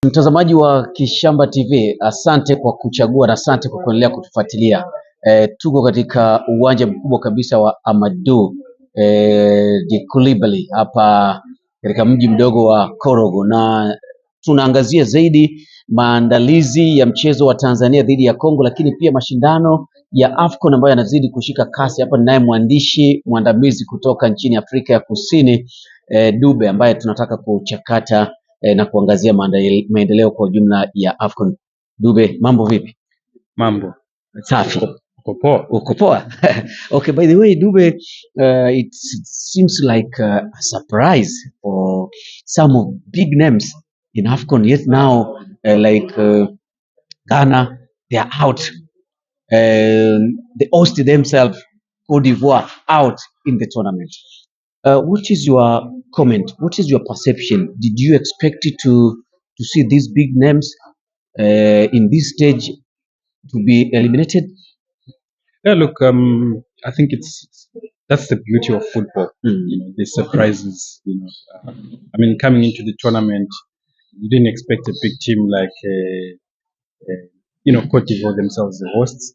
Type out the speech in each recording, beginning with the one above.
Mtazamaji wa Kishamba TV, asante kwa kuchagua na asante kwa kuendelea kutufuatilia. Tuko katika uwanja mkubwa kabisa wa Amadou de Coulibaly hapa katika mji mdogo wa Korogo, na tunaangazia zaidi maandalizi ya mchezo wa Tanzania dhidi ya Congo, lakini pia mashindano ya Afcon ambayo yanazidi kushika kasi. Hapa ninaye mwandishi mwandamizi kutoka nchini Afrika ya Kusini, Dube, ambaye tunataka kuchakata na kuangazia maendeleo kwa jumla ya Afcon. Dube, mambo vipi? Mambo safi. Uko poa? Okay, by the way, Dube, it seems like a surprise for some of big names in Afcon. Yet now, Ghana, they are out. They host themselves, Cote d'Ivoire, out in the tournament. What is your comment? What is your perception? Did you expect it to see these big names in this stage to be eliminated? Yeah, look, I think that's the beauty of football. You know, the surprises. You know, I mean, coming into the tournament, you didn't expect a big team like Cote d'Ivoire themselves, the hosts.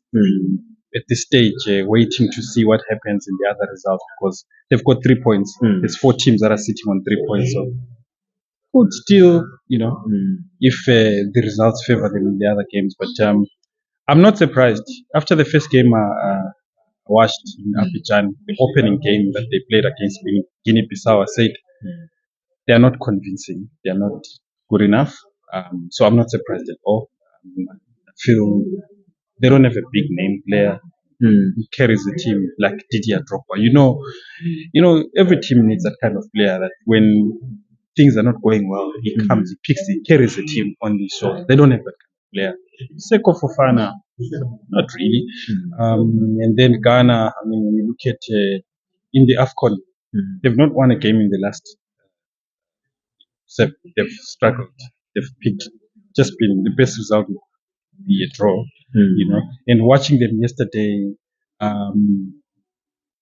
At this stage, waiting to see what happens in the other results, because they've got 3 points. There's 4 teams that are sitting on 3 points, so could still, if the results favor them in the other games. But I'm not surprised. After the first game I watched in Abidjan, the opening game that they played against Guinea-Bissau, I said they are not convincing. They are not good enough. So I'm not surprised at all. I feel they don't have a big name player who carries the team like Dhidi or Drogba. Every team needs that kind of player that when things are not going well, he comes, he carries the team on his shoulders. They don't have that kind of player. Seko Fofana, not really. And then Ghana, I mean, when you look at in the Afcon, they've not won a game in the last 7. They've struggled. They've picked, just been the best result would be a draw, And watching them yesterday,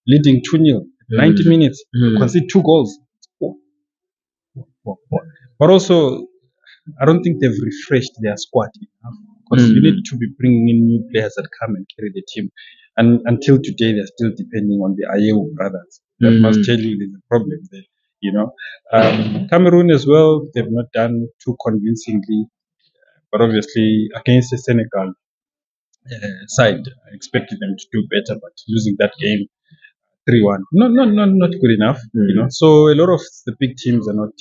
leading 2-0, 90 minutes, concede 2 goals. But also, I don't think they've refreshed their squad enough, because you need to be bringing in new players that come and carry the team. And until today, they're still depending on the Ayew brothers. That must tell you there's a problem there. Cameroon as well, they've not done too convincingly. But obviously, against the Senegal side, I expected them to do better, but losing that game 3-1, not good enough. So a lot of the big teams are not.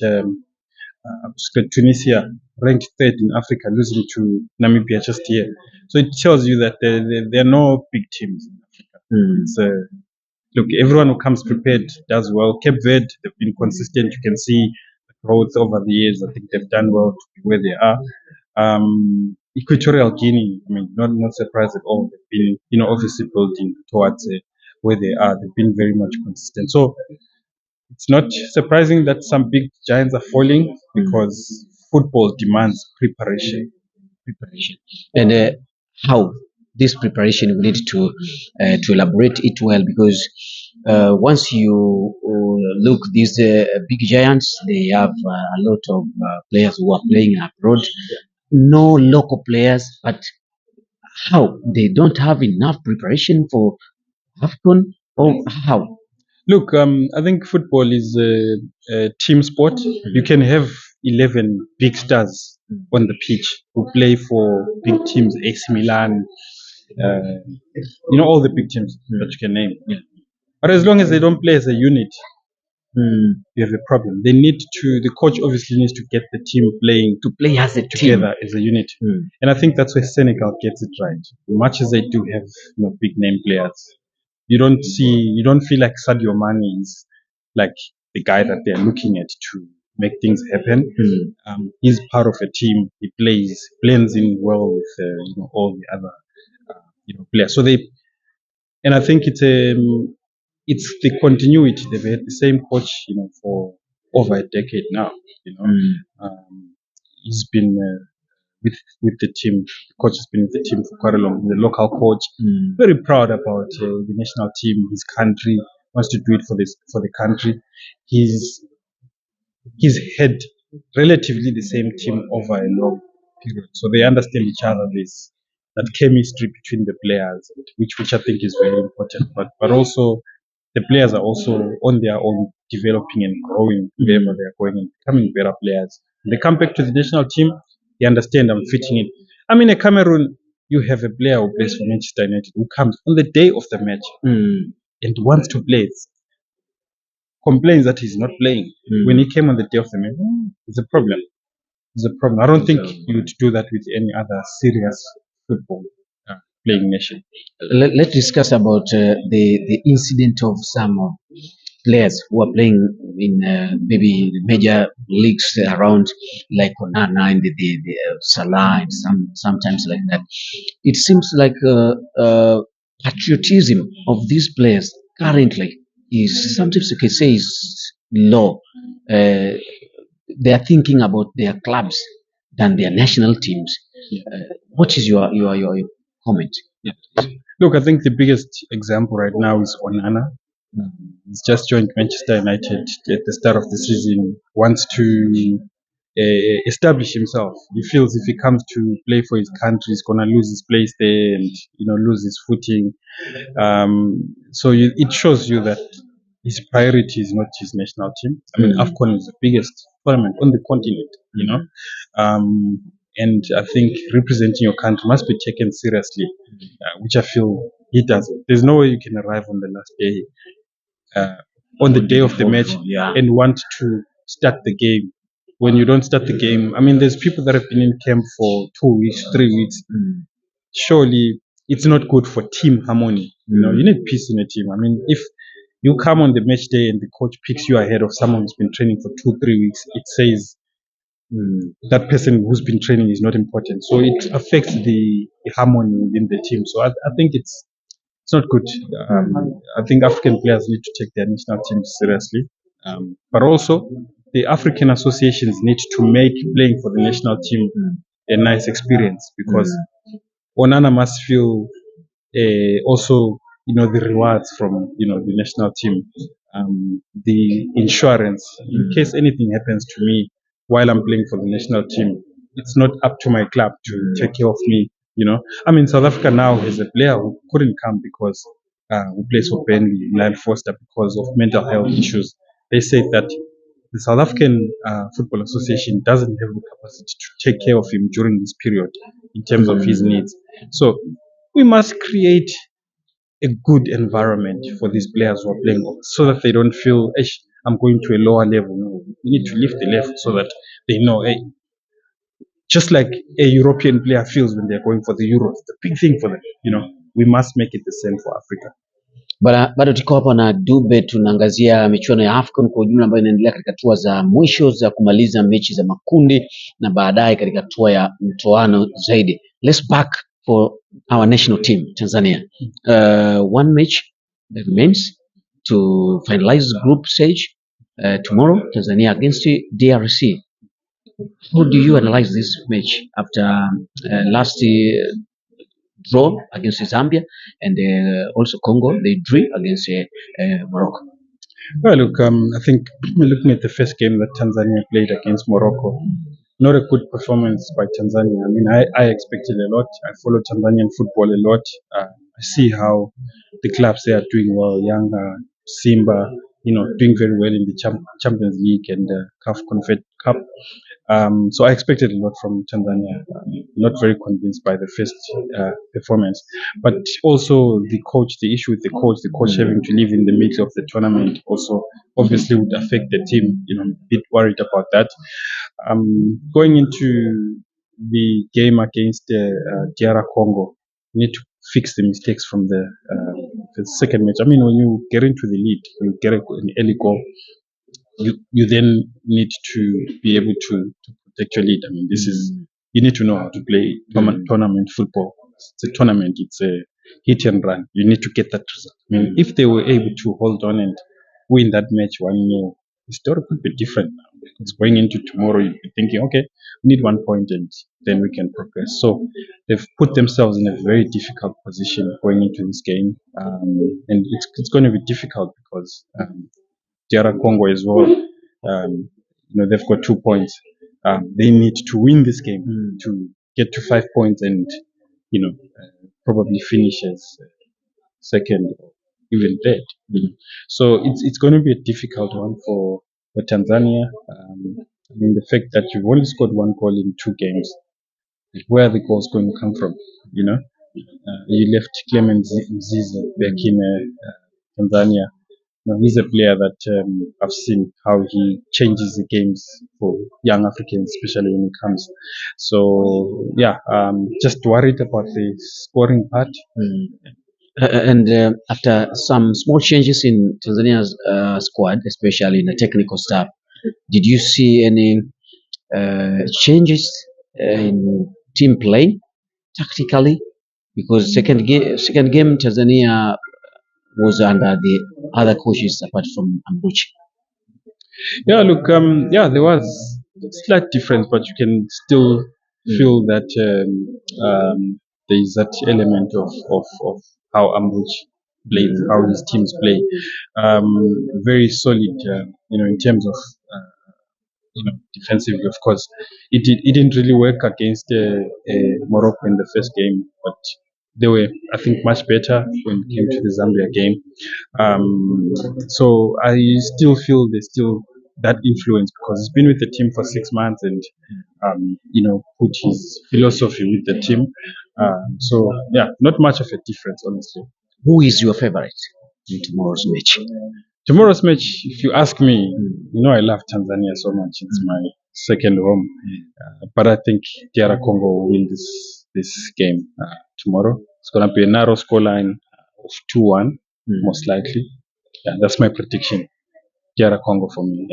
Tunisia ranked 3rd in Africa, losing to Namibia just here. So it tells you that there are no big teams in Africa. Look, everyone who comes prepared does well. Cape Verde, they've been consistent. You can see the growth over the years. I think they've done well to be where they are. Equatorial Guinea, I mean, not surprised at all. They've been, obviously building towards where they are. They've been very much consistent. So it's not surprising that some big giants are falling, because football demands preparation. And how this preparation, we need to elaborate it well, because once you look these big giants, they have a lot of players who are playing abroad, no local players. But how they don't have enough preparation for Afcon, or how? Look, I think football is a team sport. You can have 11 big stars on the pitch who play for big teams, AC Milan, all the big teams that you can name. But as long as they don't play as a unit, you have a problem. The coach obviously needs to get the team playing to play as a together team, as a unit. And I think that's where Senegal gets it right. Much as they do have big name players, you don't feel like Sadio Mane is like the guy that they're looking at to make things happen. He's part of a team. He blends in well with all the other players. So and I think it's the continuity. They've had the same coach for over a decade now. He's been with the team. The coach has been with the team for quite a long. The local coach, very proud about the national team. His country wants to do it for the country. He's had relatively the same team over a long period, so they understand each other. There's that chemistry between the players, which I think is very important. But also the players are also on their own developing and growing wherever they are going and becoming better players. When they come back to the national team, they understand I'm fitting in. I mean, in Cameroon, you have a player who plays for Manchester United who comes on the day of the match and wants to play. Complains that he's not playing. When he came on the day of the match, it's a problem. It's a problem. I don't think you would do that with any other serious football playing nation. Let's discuss about the incident of some players who are playing in maybe the major leagues around, like Onana and the Salah, and sometimes like that. It seems like patriotism of these players currently is, sometimes you can say, is low. Uh, they are thinking about their clubs than their national teams. What is your comment? Look, I think the biggest example right now is Onana. He's just joined Manchester United at the start of the season. Wants to establish himself. He feels if he comes to play for his country, he's gonna lose his place there and lose his footing. So it shows you that his priority is not his national team. I mean, Afcon is the biggest tournament on the continent, and I think representing your country must be taken seriously, which I feel he doesn't. There's no way you can arrive on the last day, on the day of the match, and want to start the game. When you don't start the game, I mean, there's people that have been in camp for 2 weeks, 3 weeks. Surely it's not good for team harmony. You need peace in a team. I mean, if you come on the match day and the coach picks you ahead of someone who's been training for 2, 3 weeks, it says that person who's been training is not important. So it affects the harmony within the team. So I think it's not good. I think African players need to take their national teams seriously. But also, the African associations need to make playing for the national team a nice experience, because Onana must feel also the rewards from the national team, the insurance in case anything happens to me while I'm playing for the national team. It's not up to my club to take care of me. I mean, South Africa now has a player who couldn't come because who plays for Burnley, Lyle Foster, because of mental health issues. They said that the South African Football Association doesn't have the capacity to take care of him during this period in terms of his needs. So we must create a good environment for these players who are playing, so that they don't feel, I'm going to a lower level. No, we need to lift the level so that they know, just like a European player feels when they're going for the Euros, the big thing for them. We must make it the same for Africa. Bado tuko hapa na Dube, tunaangazia michuano ya Afcon kwa ujumla ambayo inaendelea katika hatua za mwisho za kumaliza mechi za makundi na baadaye katika hatua ya mtoano zaidi. Let's back for our national team Tanzania. One match that remains to finalize group stage tomorrow, Tanzania against DRC. How do you analyze this match after last draw against Zambia, and also Congo, they drew against Morocco? Well, look, I think looking at the first game that Tanzania played against Morocco, not a good performance by Tanzania. I mean, I expected a lot. I follow Tanzanian football a lot. I see how the clubs there are doing well. Yanga, Simba, doing very well in the Champions League and CAF Confed Cup. So I expected a lot from Tanzania. Not very convinced by the first performance, but also the issue with the coach having to live in the middle of the tournament also obviously would affect the team. I'm a bit worried about that. Going into the game against DR Congo, we need to fix the mistakes from the second match. I mean, when you get into the lead, you get an early goal, you then need to be able to protect your lead. I mean, you need to know how to play tournament football. It's a tournament. It's a hit and run. You need to get that result. I mean, if they were able to hold on and win that match 1-0, the story could be different now. Because going into tomorrow, you'll be thinking, okay, we need 1 point and then we can progress. So they've put themselves in a very difficult position going into this game, and it's going to be difficult because DR Congo as well they've got 2 points. They need to win this game to get to 5 points and probably finish as second or even third. So it's going to be a difficult one for Tanzania. The fact that you've only scored 1 goal in 2 games, where are the goals going to come from? You left Clement Mzize back in Tanzania. Now, he's a player that I've seen how he changes the games for young Africans, especially when it comes. So, just worried about the scoring part. And after some small changes in Tanzania's squad, especially in the technical staff, did you see any changes in team play tactically? Because second game Tanzania was under the other coaches apart from Ambuchi. Yeah, look, there was slight difference, but you can still feel that there is that element of how Ambuchi plays, how his teams play. Very solid, in terms of defensively. Of course, it didn't really work against Morocco in the first game, but they were, I think, much better when it came to the Zambia game. So I still feel there's still that influence because he's been with the team for 6 months and put his philosophy with the team. So not much of a difference, honestly. Who is your favorite in tomorrow's match? Tomorrow's match, if you ask me, I love Tanzania so much. It's my second home. But I think DR Congo will win this game tomorrow. It's going to be a narrow scoreline of 2-1, most likely. That's my prediction. DR Congo for me,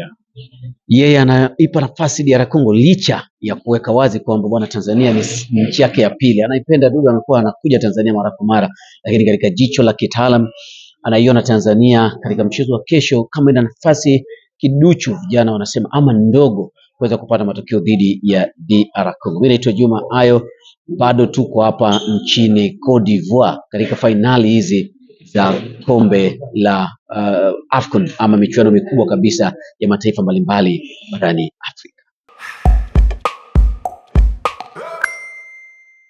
Yeye anaipa nafasi DR Congo licha ya kuweka wazi kwamba bwana Tanzania ni nchi yake ya pili. Anaipenda Dube, amekuwa anakuja Tanzania mara kwa mara, lakini katika jicho la kitaalam anaiona Tanzania katika mchezo wa kesho kama ina nafasi kiduchu, vijana wanasema, ama ndogo kuweza kupata matokeo dhidi ya DR Congo. Mimi naitwa Juma Ayo, bado tuko hapa nchini Cote d'Ivoire katika finali hizi za kombe la Afcon ama michuano mikubwa kabisa ya mataifa mbalimbali barani Afrika.